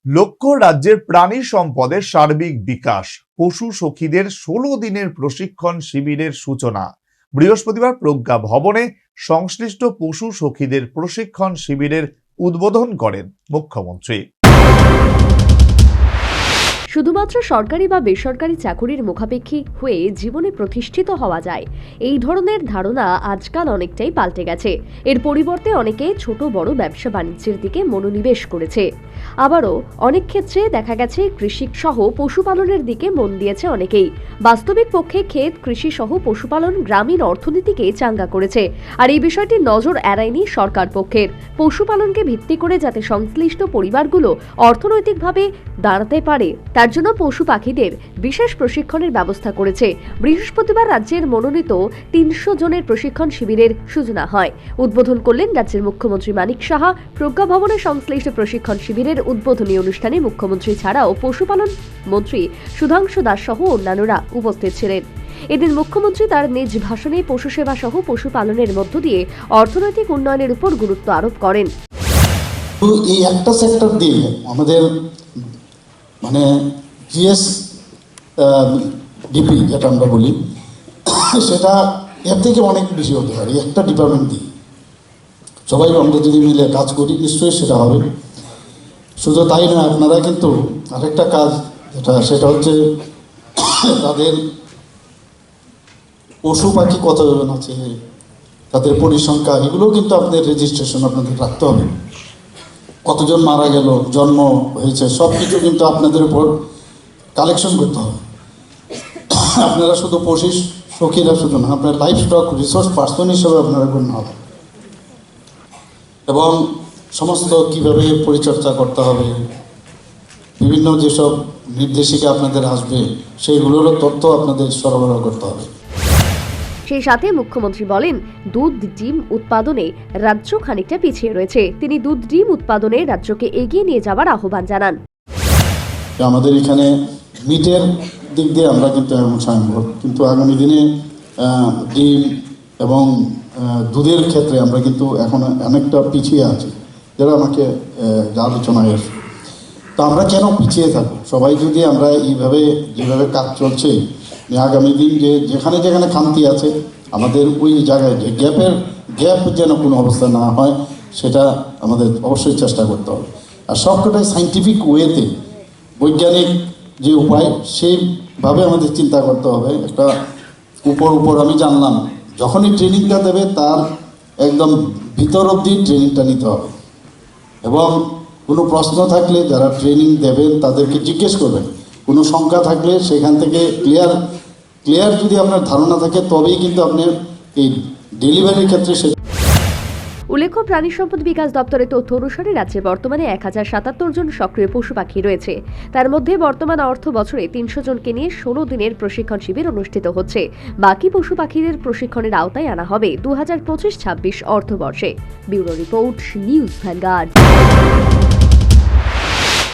লক্ষ্য রাজ্যের প্রাণী সম্পদের সার্বিক বিকাশ, পশু সখীদের 16 দিনের প্রশিক্ষণ শিবিরের সূচনা। বৃহস্পতিবার প্রজ্ঞা ভবনে সংশ্লিষ্ট পশু সখীদের প্রশিক্ষণ শিবিরের উদ্বোধন করেন মুখ্যমন্ত্রী। শুধুমাত্র সরকারি বা বেসরকারি চাকুরির মুখাপেক্ষী হয়ে জীবনে প্রতিষ্ঠিত হওয়া যায়, এই ধরনের ধারণা আজকাল অনেকটাই পাল্টে গেছে। এর পরিবর্তে অনেকে ছোট বড় ব্যবসা বাণিজ্যের দিকে মনোনিবেশ করেছে। আবারও অনেক ক্ষেত্রে দেখা গেছে কৃষি সহ পশুপালনের দিকে মন দিয়েছে অনেকেই। বাস্তবিক পক্ষে ক্ষেত কৃষি সহ পশুপালন গ্রামীণ অর্থনীতিকে চাঙ্গা করেছে। আর এই বিষয়টি নজর এড়ায়নি সরকার পক্ষের। পশুপালনকে ভিত্তি করে যাতে সংশ্লিষ্ট পরিবারগুলো অর্থনৈতিকভাবে দাঁড়াতে পারে, তার জন্য পশু পাখিদের বিশেষ প্রশিক্ষণের ব্যবস্থা করেছে। বৃহস্পতিবার রাজ্যের মনোনীত 300 জনের প্রশিক্ষণ শিবিরের সূচনা হয়। উদ্বোধন করলেন রাজ্যের মুখ্যমন্ত্রী মানিক সাহা। প্রজ্ঞা ভবনে সংশ্লিষ্ট প্রশিক্ষণ শিবিরের উদ্বোধনী অনুষ্ঠানে মুখ্যমন্ত্রী ছাড়াও পশুপালন মন্ত্রী সুধাংশু দাস সহ অন্যান্যরা উপস্থিত ছিলেন। এদিন মুখ্যমন্ত্রী তার নিজ ভাষণে পশু সেবা সহ পশুপালনের মধ্য দিয়ে অর্থনৈতিক উন্নয়নের উপর গুরুত্ব আরোপ করেন। এই একটা সেক্টর দিয়ে আমাদের জিএস ডিপি যেটা আমরা বলি, সেটা এর থেকে অনেক বেশি হতে পারে। একটা ডিপার্টমেন্ট দিয়ে সবাই আমরা যদি মিলে কাজ করি, নিশ্চয়ই সেটা হবে। শুধু তাই নয়, আপনারা কিন্তু আরেকটা কাজ সেটা হচ্ছে তাদের পশু পাখি কতজন আছে, তাদের পরিসংখ্যা, এগুলোও কিন্তু আপনাদের রেজিস্ট্রেশন আপনাদের রাখতে হবে। কতজন মারা গেল, জন্ম হয়েছে, সব কিছু কিন্তু আপনাদের উপর কালেকশন করতে হবে। আপনারা শুধু পশু সখীরা শুধু না, আপনার লাইফ স্টক রিসোর্স পার্সন হিসেবে আপনারা গণ্য হবে। এবং সমস্ত কীভাবে পরিচর্যা করতে হবে, বিভিন্ন যেসব নির্দেশিকা আপনাদের আসবে, সেইগুলোরও তথ্য আপনাদের সরবরাহ করতে হবে। সেই সাথে মুখ্যমন্ত্রী বলেন, দুধ ডিম উৎপাদনে রাজ্য খানিকটা পিছিয়ে রয়েছে। তিনি দুধ ডিম উৎপাদনে রাজ্যকে এগিয়ে নিয়ে যাওয়ার আহ্বান জানান। আমাদের এখানে মিটের দিক দিয়ে আমরা কিন্তু এখন স্বয়ংভর, কিন্তু আগামী দিনে ডিম এবং দুধের ক্ষেত্রে আমরা কিন্তু এখন অনেকটা পিছিয়ে আছি, যারা আমাকে আলোচনায় আসে। তো আমরা কেন পিছিয়ে থাকবো? সবাই যদি আমরা এইভাবে যেভাবে কাজ চলছে, আগামী দিন যেখানে যেখানে খামতি আছে, আমাদের ওই জায়গায় যে গ্যাপ যেন কোনো অবস্থা না হয়, সেটা আমাদের অবশ্যই চেষ্টা করতে হবে। আর সবকটাই সাইন্টিফিক ওয়েতে, বৈজ্ঞানিক যে উপায়, সেইভাবে আমাদের চিন্তা করতে হবে। একটা উপর আমি জানলাম, যখনই ট্রেনিংটা দেবে তার একদম ভিতর অবধি ট্রেনিংটা নিতে হবে। এবং কোনো প্রশ্ন থাকলে যারা ট্রেনিং দেবেন তাদেরকে জিজ্ঞেস করবেন। কোনো শঙ্কা থাকলে সেখান থেকে ক্লিয়ার যদি আপনার ধারণা থাকে, তবেই কিন্তু আপনি এই ডেলিভারির ক্ষেত্রে উল্লেখ্য, প্রাণী সম্পদ বিকাশ দপ্তরের তথ্য অনুসারে রাজ্যে বর্তমানে 1077 জন সক্রিয় পশু পাখি রয়েছে। তার মধ্যে বর্তমান অর্থ বছরে 300 জনকে নিয়ে 16 দিনের প্রশিক্ষণ শিবির অনুষ্ঠিত হচ্ছে। বাকি পশু পাখিদের প্রশিক্ষণের আওতায় আনা হবে 2025-26 অর্থবর্ষে। Bureau report, News vanguard.